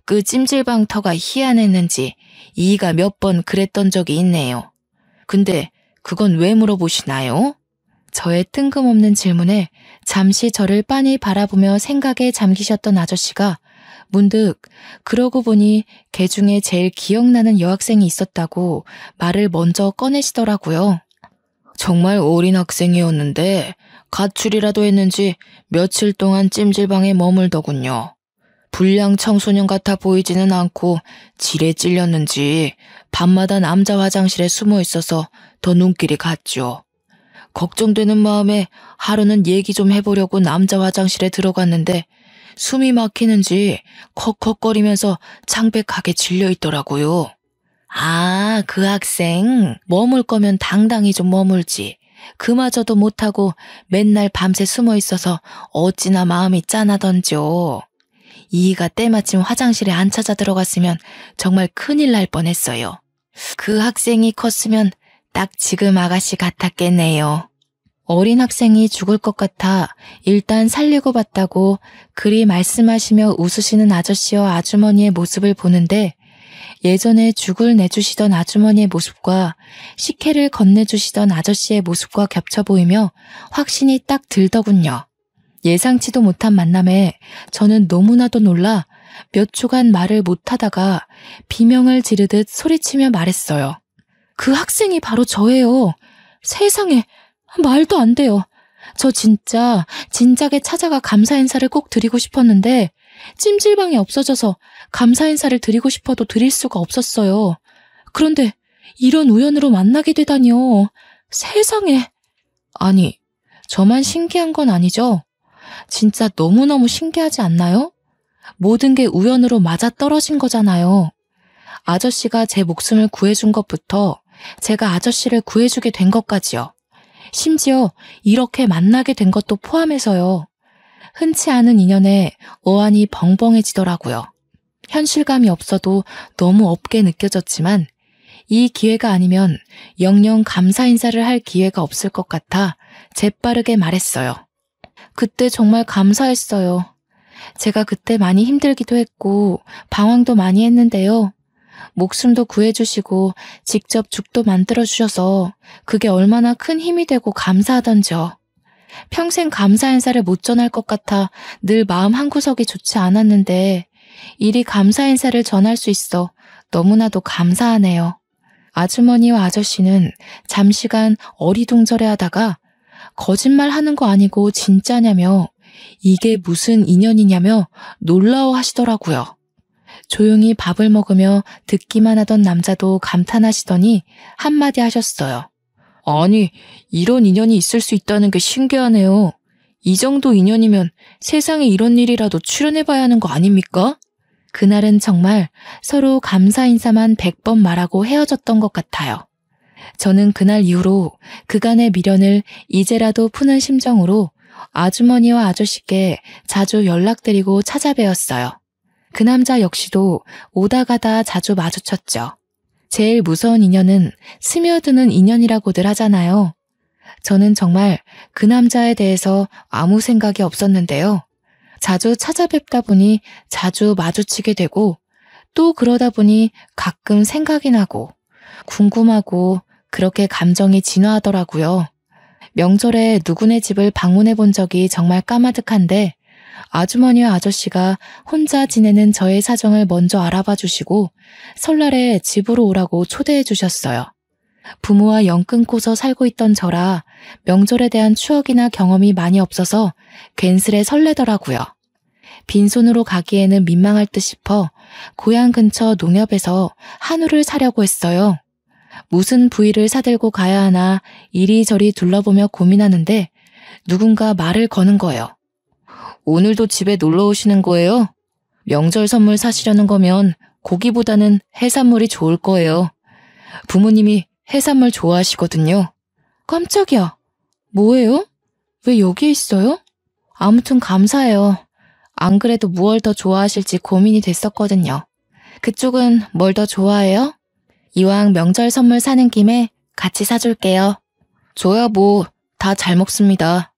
그 찜질방 터가 희한했는지 이가 몇 번 그랬던 적이 있네요. 근데 그건 왜 물어보시나요? 저의 뜬금없는 질문에 잠시 저를 빤히 바라보며 생각에 잠기셨던 아저씨가 문득 그러고 보니 걔 중에 제일 기억나는 여학생이 있었다고 말을 먼저 꺼내시더라고요. 정말 어린 학생이었는데 가출이라도 했는지 며칠 동안 찜질방에 머물더군요. 불량 청소년 같아 보이지는 않고 질에 찔렸는지 밤마다 남자 화장실에 숨어 있어서 더 눈길이 갔죠. 걱정되는 마음에 하루는 얘기 좀 해보려고 남자 화장실에 들어갔는데 숨이 막히는지 컥컥거리면서 창백하게 질려있더라고요. 아, 그 학생 머물 거면 당당히 좀 머물지. 그마저도 못하고 맨날 밤새 숨어 있어서 어찌나 마음이 짠하던지요. 이가 때마침 화장실에 안 찾아 들어갔으면 정말 큰일 날 뻔했어요. 그 학생이 컸으면 딱 지금 아가씨 같았겠네요. 어린 학생이 죽을 것 같아 일단 살리고 봤다고 그리 말씀하시며 웃으시는 아저씨와 아주머니의 모습을 보는데 예전에 죽을 내주시던 아주머니의 모습과 식혜를 건네주시던 아저씨의 모습과 겹쳐 보이며 확신이 딱 들더군요. 예상치도 못한 만남에 저는 너무나도 놀라 몇 초간 말을 못하다가 비명을 지르듯 소리치며 말했어요. 그 학생이 바로 저예요. 세상에, 말도 안 돼요. 저 진작에 찾아가 감사 인사를 꼭 드리고 싶었는데 찜질방이 없어져서 감사 인사를 드리고 싶어도 드릴 수가 없었어요. 그런데 이런 우연으로 만나게 되다니요. 세상에. 아니, 저만 신기한 건 아니죠? 진짜 너무너무 신기하지 않나요? 모든 게 우연으로 맞아떨어진 거잖아요. 아저씨가 제 목숨을 구해준 것부터 제가 아저씨를 구해주게 된 것까지요. 심지어 이렇게 만나게 된 것도 포함해서요. 흔치 않은 인연에 어안이 벙벙해지더라고요. 현실감이 없어도 너무 없게 느껴졌지만 이 기회가 아니면 영영 감사 인사를 할 기회가 없을 것 같아 재빠르게 말했어요. 그때 정말 감사했어요. 제가 그때 많이 힘들기도 했고 방황도 많이 했는데요. 목숨도 구해주시고 직접 죽도 만들어주셔서 그게 얼마나 큰 힘이 되고 감사하던지요. 평생 감사 인사를 못 전할 것 같아 늘 마음 한구석이 좋지 않았는데 이리 감사 인사를 전할 수 있어 너무나도 감사하네요. 아주머니와 아저씨는 잠시간 어리둥절해하다가 거짓말하는 거 아니고 진짜냐며 이게 무슨 인연이냐며 놀라워하시더라고요. 조용히 밥을 먹으며 듣기만 하던 남자도 감탄하시더니 한마디 하셨어요. 아니, 이런 인연이 있을 수 있다는 게 신기하네요. 이 정도 인연이면 세상에 이런 일이라도 출연해봐야 하는 거 아닙니까? 그날은 정말 서로 감사 인사만 100번 말하고 헤어졌던 것 같아요. 저는 그날 이후로 그간의 미련을 이제라도 푸는 심정으로 아주머니와 아저씨께 자주 연락드리고 찾아뵈었어요. 그 남자 역시도 오다 가다 자주 마주쳤죠. 제일 무서운 인연은 스며드는 인연이라고들 하잖아요. 저는 정말 그 남자에 대해서 아무 생각이 없었는데요. 자주 찾아뵙다 보니 자주 마주치게 되고 또 그러다 보니 가끔 생각이 나고 궁금하고 그렇게 감정이 진화하더라고요. 명절에 누구네 집을 방문해 본 적이 정말 까마득한데 아주머니와 아저씨가 혼자 지내는 저의 사정을 먼저 알아봐 주시고 설날에 집으로 오라고 초대해 주셨어요. 부모와 연 끊고서 살고 있던 저라 명절에 대한 추억이나 경험이 많이 없어서 괜스레 설레더라고요. 빈손으로 가기에는 민망할 듯 싶어 고향 근처 농협에서 한우를 사려고 했어요. 무슨 부위를 사들고 가야 하나 이리저리 둘러보며 고민하는데 누군가 말을 거는 거예요. 오늘도 집에 놀러 오시는 거예요? 명절 선물 사시려는 거면 고기보다는 해산물이 좋을 거예요. 부모님이 해산물 좋아하시거든요. 깜짝이야. 뭐예요? 왜 여기에 있어요? 아무튼 감사해요. 안 그래도 무얼 더 좋아하실지 고민이 됐었거든요. 그쪽은 뭘 더 좋아해요? 이왕 명절 선물 사는 김에 같이 사줄게요. 저야 뭐 다 잘 먹습니다.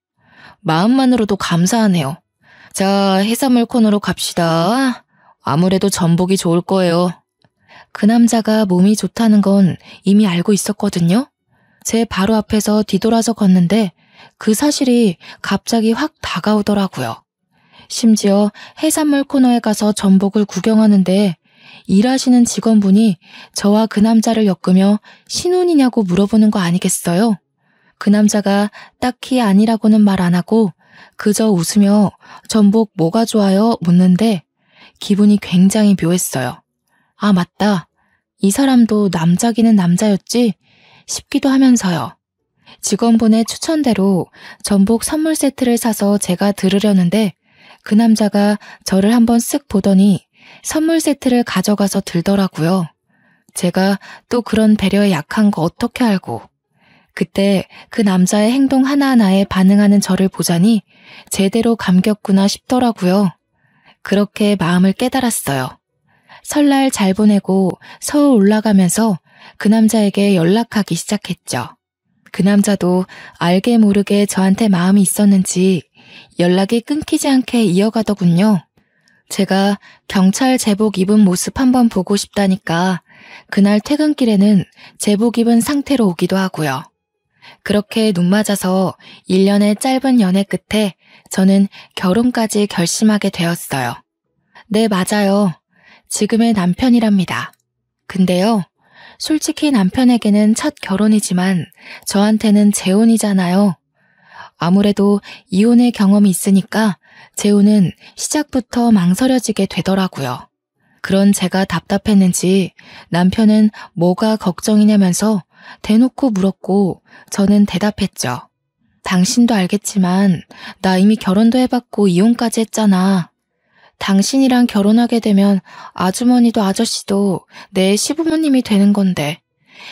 마음만으로도 감사하네요. 자, 해산물 코너로 갑시다. 아무래도 전복이 좋을 거예요. 그 남자가 몸이 좋다는 건 이미 알고 있었거든요. 제 바로 앞에서 뒤돌아서 걷는데 그 사실이 갑자기 확 다가오더라고요. 심지어 해산물 코너에 가서 전복을 구경하는데 일하시는 직원분이 저와 그 남자를 엮으며 신혼이냐고 물어보는 거 아니겠어요? 그 남자가 딱히 아니라고는 말 안 하고 그저 웃으며 전복 뭐가 좋아요? 묻는데 기분이 굉장히 묘했어요. 아, 맞다. 이 사람도 남자기는 남자였지? 싶기도 하면서요. 직원분의 추천대로 전복 선물 세트를 사서 제가 들으려는데 그 남자가 저를 한번 쓱 보더니 선물 세트를 가져가서 들더라고요. 제가 또 그런 배려에 약한 거 어떻게 알고. 그때 그 남자의 행동 하나하나에 반응하는 저를 보자니 제대로 감겼구나 싶더라고요. 그렇게 마음을 깨달았어요. 설날 잘 보내고 서울 올라가면서 그 남자에게 연락하기 시작했죠. 그 남자도 알게 모르게 저한테 마음이 있었는지 연락이 끊기지 않게 이어가더군요. 제가 경찰 제복 입은 모습 한번 보고 싶다니까 그날 퇴근길에는 제복 입은 상태로 오기도 하고요. 그렇게 눈 맞아서 1년의 짧은 연애 끝에 저는 결혼까지 결심하게 되었어요. 네, 맞아요. 지금의 남편이랍니다. 근데요, 솔직히 남편에게는 첫 결혼이지만 저한테는 재혼이잖아요. 아무래도 이혼의 경험이 있으니까 재혼은 시작부터 망설여지게 되더라고요. 그런 제가 답답했는지 남편은 뭐가 걱정이냐면서 대놓고 물었고 저는 대답했죠. 당신도 알겠지만 나 이미 결혼도 해봤고 이혼까지 했잖아. 당신이랑 결혼하게 되면 아주머니도 아저씨도 내 시부모님이 되는 건데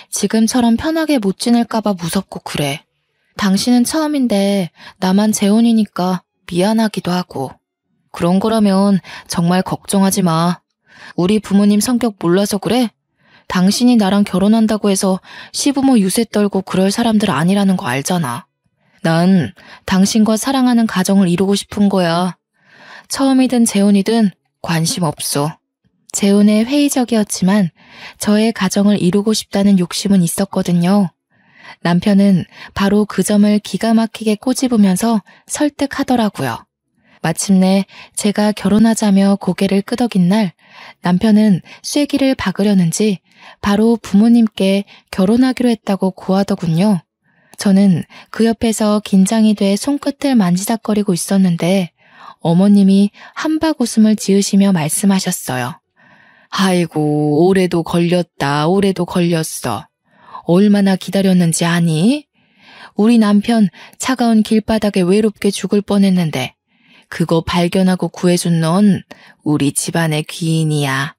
지금처럼 편하게 못 지낼까봐 무섭고 그래. 당신은 처음인데 나만 재혼이니까 미안하기도 하고. 그런 거라면 정말 걱정하지 마. 우리 부모님 성격 몰라서 그래? 당신이 나랑 결혼한다고 해서 시부모 유세 떨고 그럴 사람들 아니라는 거 알잖아. 난 당신과 사랑하는 가정을 이루고 싶은 거야. 처음이든 재혼이든 관심 없어. 재혼에 회의적이었지만 저의 가정을 이루고 싶다는 욕심은 있었거든요. 남편은 바로 그 점을 기가 막히게 꼬집으면서 설득하더라고요. 마침내 제가 결혼하자며 고개를 끄덕인 날 남편은 쐐기를 박으려는지 바로 부모님께 결혼하기로 했다고 고하더군요. 저는 그 옆에서 긴장이 돼 손끝을 만지작거리고 있었는데 어머님이 한박 웃음을 지으시며 말씀하셨어요. 아이고, 올해도 걸렸다, 올해도 걸렸어. 얼마나 기다렸는지 아니? 우리 남편 차가운 길바닥에 외롭게 죽을 뻔했는데 그거 발견하고 구해준 넌 우리 집안의 귀인이야.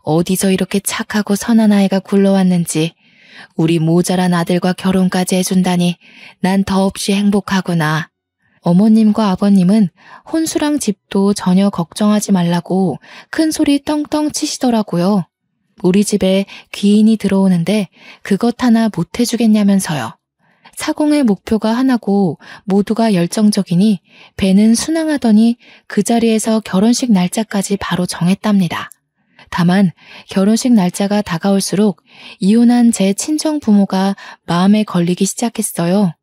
어디서 이렇게 착하고 선한 아이가 굴러왔는지 우리 모자란 아들과 결혼까지 해준다니 난 더없이 행복하구나. 어머님과 아버님은 혼수랑 집도 전혀 걱정하지 말라고 큰 소리 떵떵 치시더라고요. 우리 집에 귀인이 들어오는데 그것 하나 못 해주겠냐면서요. 사공의 목표가 하나고 모두가 열정적이니 배는 순항하더니 그 자리에서 결혼식 날짜까지 바로 정했답니다. 다만 결혼식 날짜가 다가올수록 이혼한 제 친정 부모가 마음에 걸리기 시작했어요.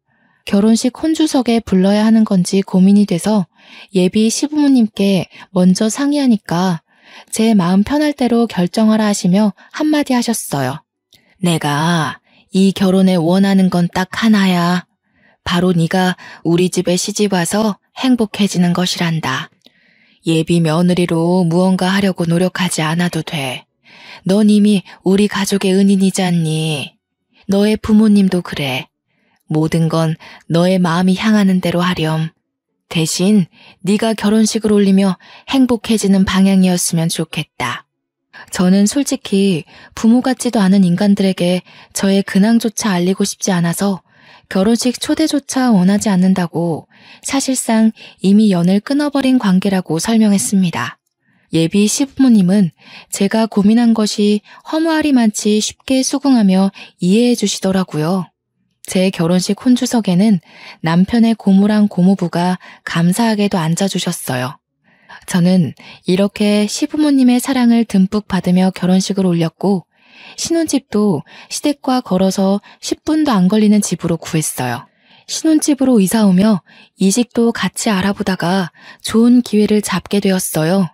결혼식 혼주석에 불러야 하는 건지 고민이 돼서 예비 시부모님께 먼저 상의하니까 제 마음 편할 대로 결정하라 하시며 한마디 하셨어요. 내가 이 결혼에 원하는 건 딱 하나야. 바로 네가 우리 집에 시집와서 행복해지는 것이란다. 예비 며느리로 무언가 하려고 노력하지 않아도 돼. 넌 이미 우리 가족의 은인이지 않니? 너의 부모님도 그래. 모든 건 너의 마음이 향하는 대로 하렴. 대신 네가 결혼식을 올리며 행복해지는 방향이었으면 좋겠다. 저는 솔직히 부모 같지도 않은 인간들에게 저의 근황조차 알리고 싶지 않아서 결혼식 초대조차 원하지 않는다고 사실상 이미 연을 끊어버린 관계라고 설명했습니다. 예비 시부모님은 제가 고민한 것이 허무하리만치 쉽게 수긍하며 이해해 주시더라고요. 제 결혼식 혼주석에는 남편의 고모랑 고모부가 감사하게도 앉아주셨어요. 저는 이렇게 시부모님의 사랑을 듬뿍 받으며 결혼식을 올렸고 신혼집도 시댁과 걸어서 10분도 안 걸리는 집으로 구했어요. 신혼집으로 이사 오며 이직도 같이 알아보다가 좋은 기회를 잡게 되었어요.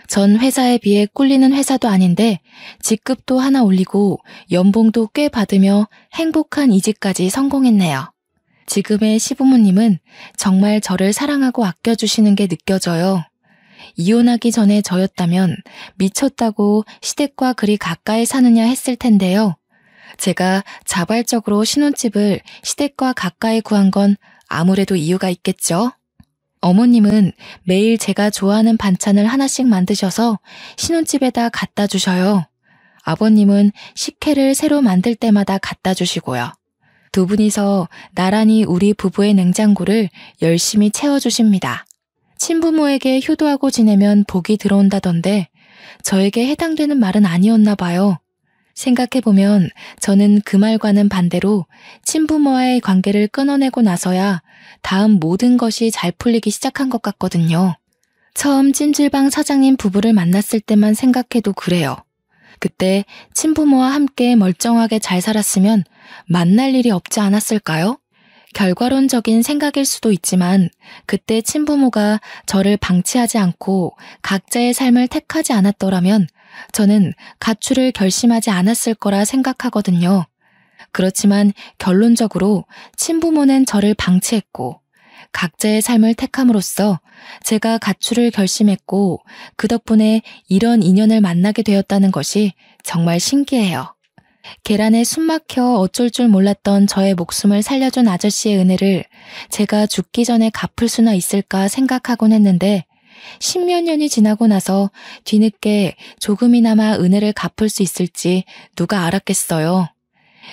전 회사에 비해 꿀리는 회사도 아닌데 직급도 하나 올리고 연봉도 꽤 받으며 행복한 이직까지 성공했네요. 지금의 시부모님은 정말 저를 사랑하고 아껴주시는 게 느껴져요. 이혼하기 전에 저였다면 미쳤다고 시댁과 그리 가까이 사느냐 했을 텐데요. 제가 자발적으로 신혼집을 시댁과 가까이 구한 건 아무래도 이유가 있겠죠. 어머님은 매일 제가 좋아하는 반찬을 하나씩 만드셔서 신혼집에다 갖다 주셔요. 아버님은 식혜를 새로 만들 때마다 갖다 주시고요. 두 분이서 나란히 우리 부부의 냉장고를 열심히 채워주십니다. 친부모에게 효도하고 지내면 복이 들어온다던데 저에게 해당되는 말은 아니었나 봐요. 생각해보면 저는 그 말과는 반대로 친부모와의 관계를 끊어내고 나서야 다음 모든 것이 잘 풀리기 시작한 것 같거든요. 처음 찜질방 사장님 부부를 만났을 때만 생각해도 그래요. 그때 친부모와 함께 멀쩡하게 잘 살았으면 만날 일이 없지 않았을까요? 결과론적인 생각일 수도 있지만 그때 친부모가 저를 방치하지 않고 각자의 삶을 택하지 않았더라면 저는 가출을 결심하지 않았을 거라 생각하거든요. 그렇지만 결론적으로 친부모는 저를 방치했고 각자의 삶을 택함으로써 제가 가출을 결심했고 그 덕분에 이런 인연을 만나게 되었다는 것이 정말 신기해요. 계란에 숨 막혀 어쩔 줄 몰랐던 저의 목숨을 살려준 아저씨의 은혜를 제가 죽기 전에 갚을 수나 있을까 생각하곤 했는데 10몇 년이 지나고 나서 뒤늦게 조금이나마 은혜를 갚을 수 있을지 누가 알았겠어요.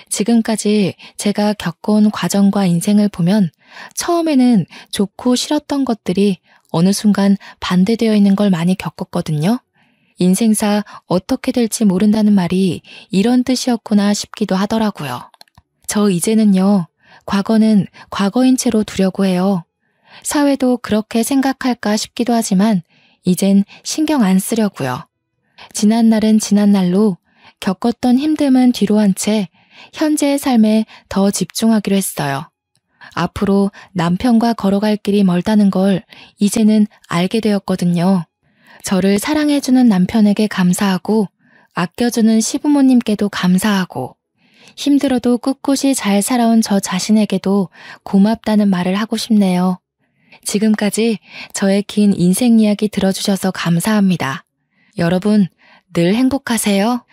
지금까지 제가 겪어온 과정과 인생을 보면 처음에는 좋고 싫었던 것들이 어느 순간 반대되어 있는 걸 많이 겪었거든요. 인생사 어떻게 될지 모른다는 말이 이런 뜻이었구나 싶기도 하더라고요. 저 이제는요, 과거는 과거인 채로 두려고 해요. 사회도 그렇게 생각할까 싶기도 하지만 이젠 신경 안 쓰려고요. 지난 날은 지난 날로 겪었던 힘듦은 뒤로 한 채 현재의 삶에 더 집중하기로 했어요. 앞으로 남편과 걸어갈 길이 멀다는 걸 이제는 알게 되었거든요. 저를 사랑해주는 남편에게 감사하고 아껴주는 시부모님께도 감사하고 힘들어도 꿋꿋이 잘 살아온 저 자신에게도 고맙다는 말을 하고 싶네요. 지금까지 저의 긴 인생 이야기 들어주셔서 감사합니다. 여러분 늘 행복하세요.